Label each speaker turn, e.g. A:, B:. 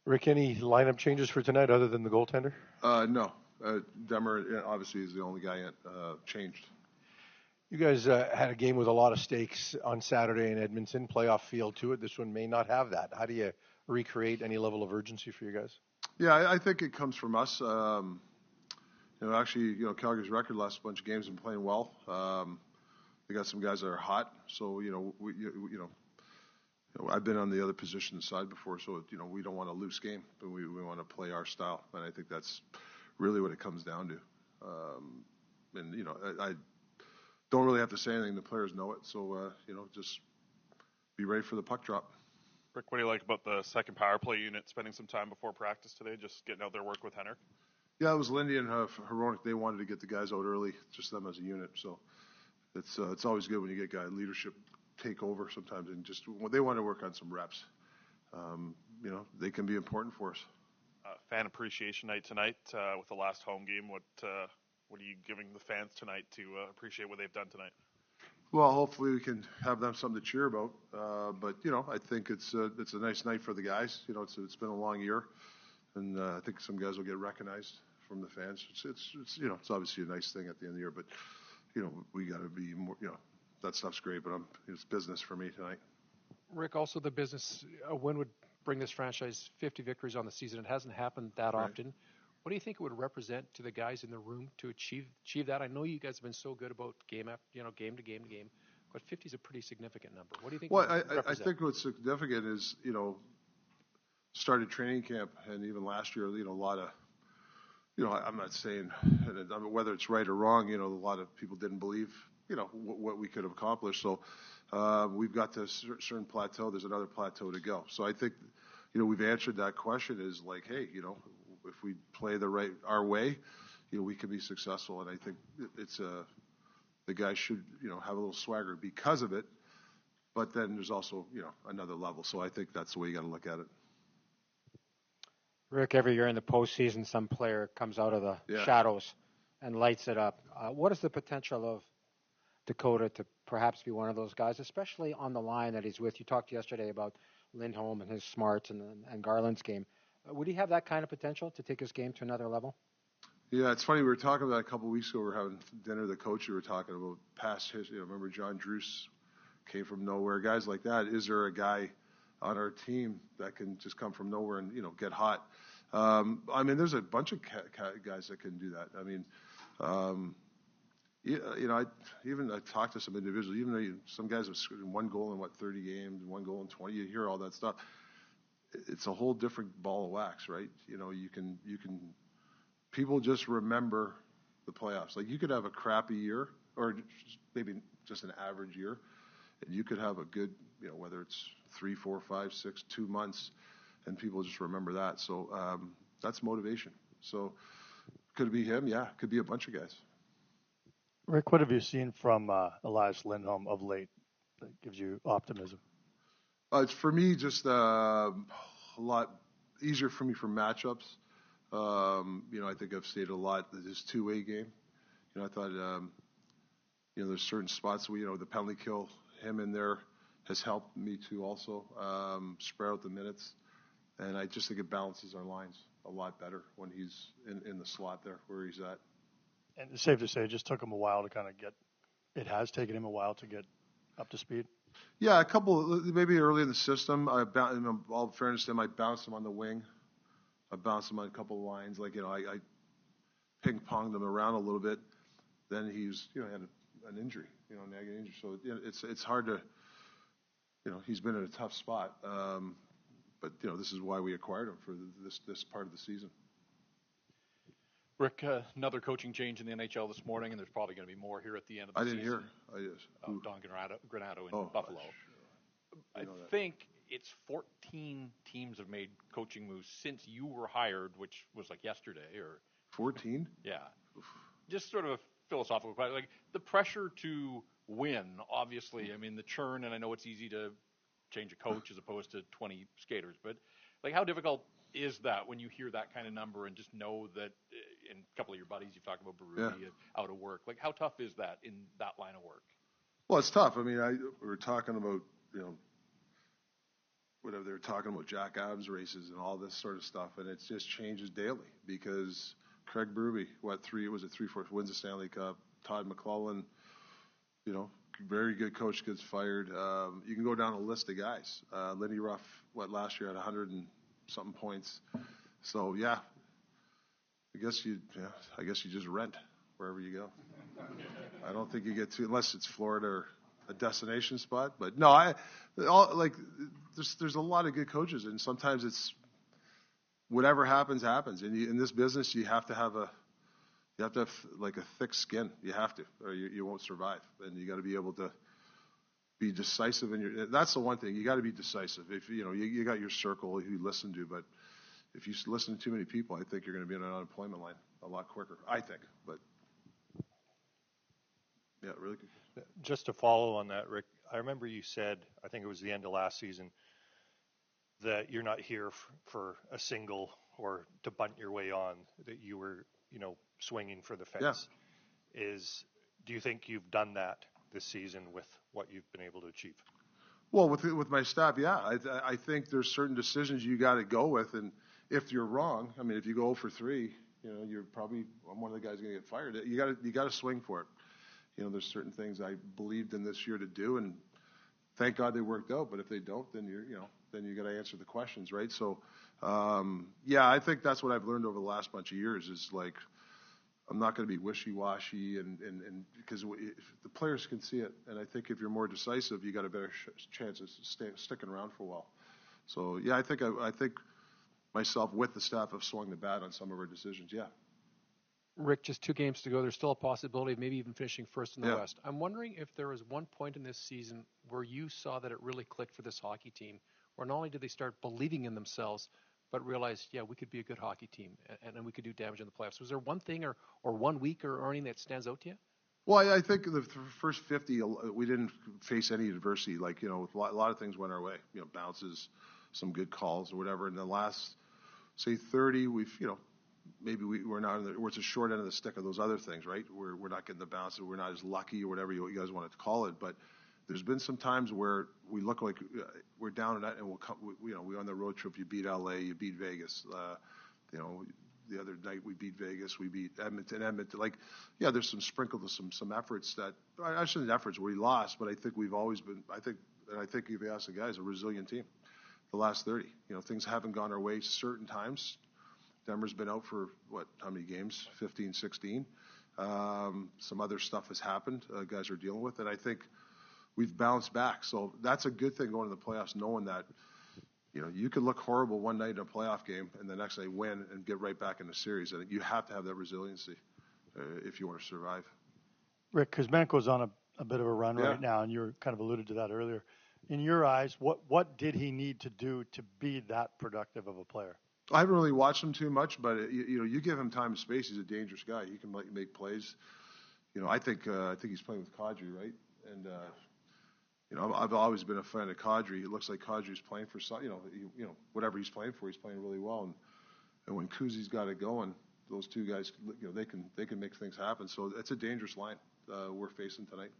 A: Rick, any lineup changes for tonight other than the goaltender?
B: No. Demmer obviously is the only guy changed.
A: You guys had a game with a lot of stakes on Saturday in Edmonton, playoff feel to it. This one may not have that. How do you recreate any level of urgency for you guys?
B: Yeah, I think it comes from us. Actually, Calgary's record last bunch of games been playing well. They got some guys that are hot, so I've been on the other position side before, so we don't want a loose game, but we want to play our style, and I think that's really what it comes down to. I don't really have to say anything; the players know it, so just be ready for the puck drop.
C: Rick, what do you like about the second power play unit spending some time before practice today, just getting out there work with Henrik?
B: Yeah, it was Lindy and Heroic. They wanted to get the guys out early, just them as a unit. So it's always good when you get guy leadership take over sometimes, and just they want to work on some reps. They can be important for us.
C: Fan appreciation night tonight with the last home game. What are you giving the fans tonight to appreciate what they've done tonight?
B: Well, hopefully we can have them something to cheer about. But I think it's a nice night for the guys. It's been a long year, and I think some guys will get recognized from the fans. It's obviously a nice thing at the end of the year, but we got to be more. That stuff's great, but it's business for me tonight.
D: Rick, also the business. A win would bring this franchise 50 victories on the season. It hasn't happened that often. What do you think it would represent to the guys in the room to achieve that? I know you guys have been so good about game to game, but 50 is a pretty significant number. What do you think?
B: Well, I think what's significant is started training camp, and even last year, a lot of I'm not saying whether it's right or wrong. A lot of people didn't believe what we could have accomplished. So we've got this certain plateau. There's another plateau to go. So I think we've answered that question is like, hey, if we play our way, we can be successful. And I think it's the guys should have a little swagger because of it. But then there's also another level. So I think that's the way you got to look at it.
E: Rick, every year in the postseason, some player comes out of the shadows and lights it up. What is the potential of Dakota to perhaps be one of those guys, especially on the line that he's with? You talked yesterday about Lindholm and his smarts and Garland's game. Would he have that kind of potential to take his game to another level?
B: Yeah, it's funny. We were talking about a couple of weeks ago. We were having dinner with the coach. We were talking about past history. Remember John Druce came from nowhere. Guys like that. Is there a guy on our team that can just come from nowhere and get hot? There's a bunch of guys that can do that. I talked to some individuals. Even though some guys have scored one goal in 30 games, one goal in 20. You hear all that stuff. It's a whole different ball of wax, right? You can. People just remember the playoffs. Like you could have a crappy year, or maybe just an average year, and you could have a good, whether it's 3, 4, 5, 6, 2 months, and people just remember that. So that's motivation. So could it be him? Yeah, it could be a bunch of guys.
F: Rick, what have you seen from Elias Lindholm of late that gives you optimism?
B: It's for me just a lot easier for me for matchups. I think I've stated a lot that his two-way game. I thought there's certain spots where the penalty kill, him in there has helped me too also spread out the minutes, and I just think it balances our lines a lot better when he's in the slot there where he's at.
F: And it's safe to say it just took him a while to kind of it has taken him a while to get up to speed.
B: Yeah, a couple, maybe early in the system. In all fairness to him, I bounced him on the wing. I bounced him on a couple of lines. I ping-ponged him around a little bit. Then he's, had an injury, nagging injury. So it's hard to, he's been in a tough spot. But this is why we acquired him for this part of the season.
G: Rick, another coaching change in the NHL this morning, and there's probably going to be more here at the end of the season.
B: I didn't hear.
G: Don Granato in Buffalo. I think it's 14 teams have made coaching moves since you were hired, which was like yesterday. Or
B: 14?
G: Yeah. Just sort of a philosophical question. Like the pressure to win, obviously, the churn, and I know it's easy to change a coach as opposed to 20 skaters, but how difficult is that when you hear that kind of number and just know that in a couple of your buddies, you've talked about Berube out of work. How tough is that in that line of work?
B: Well, it's tough. We were talking about, whatever they were talking about, Jack Adams races and all this sort of stuff, and it just changes daily because Craig Berube, three-fourths wins the Stanley Cup. Todd McClellan, very good coach, gets fired. You can go down a list of guys. Lindy Ruff, last year had 100 and something points. So yeah, I guess you just rent wherever you go. I don't think you get to, unless it's Florida or a destination spot. But no, there's a lot of good coaches, and sometimes it's whatever happens. And in this business, you have to have like a thick skin. You have to, or you won't survive. And you got to be able to be decisive that's the one thing. You got to be decisive. If you got your circle who you listen to, but if you listen to too many people, I think you're going to be on an unemployment line a lot quicker. I think, but yeah, really good.
F: Just to follow on that, Rick, I remember you said, I think it was the end of last season, that you're not here for a single or to bunt your way on, that you were, swinging for the fence.
B: Yeah.
F: Do you think you've done that this season with what you've been able to achieve?
B: Well, with my staff, yeah. I think there's certain decisions you got to go with, and if you're wrong, I mean, if you go for 3, you're probably one of the guys going to get fired. You got to swing for it. There's certain things I believed in this year to do, and thank God they worked out. But if they don't, then you got to answer the questions, right? So, yeah, I think that's what I've learned over the last bunch of years is like I'm not going to be wishy-washy, and because the players can see it, and I think if you're more decisive, you got a better chance of sticking around for a while. So, yeah, I think myself with the staff have swung the bat on some of our decisions. Yeah.
D: Rick, just 2 games to go. There's still a possibility of maybe even finishing first in the
B: Yeah.
D: West. I'm wondering if there was one point in this season where you saw that it really clicked for this hockey team, where not only did they start believing in themselves, but realized, yeah, we could be a good hockey team and we could do damage in the playoffs. Was there one thing or 1 week or anything that stands out to you?
B: Well, I think the first 50, we didn't face any adversity. Like, a lot of things went our way. Bounces, some good calls or whatever. In the last, say, 30, we've, maybe we're not we're at the short end of the stick of those other things, right? We're not getting the bounces, we're not as lucky or whatever you guys want to call it. But there's been some times where we look like we're down and we'll come. We on the road trip. You beat LA, you beat Vegas. The other night we beat Vegas, we beat Edmonton. Like, yeah, there's some sprinkled with some efforts that I shouldn't efforts where we lost, but I think we've always been. I think if you ask the guys, a resilient team. The last 30, things haven't gone our way certain times. Denver's been out for, how many games? 15, 16. Some other stuff has happened guys are dealing with, and I think we've bounced back. So that's a good thing going to the playoffs, knowing that, you could look horrible one night in a playoff game and the next night win and get right back in the series. And you have to have that resiliency if you want to survive.
F: Rick, Kuzmenko's on a bit of a run right now, and you kind of alluded to that earlier. In your eyes, what did he need to do to be that productive of a player?
B: I haven't really watched him too much, but you give him time and space. He's a dangerous guy. He can make plays. I think he's playing with Kadri, right? And I've always been a fan of Kadri. It looks like Kadri's playing for some, whatever he's playing for, he's playing really well. And when Kuzi's got it going, those 2 guys, they can make things happen. So it's a dangerous line we're facing tonight.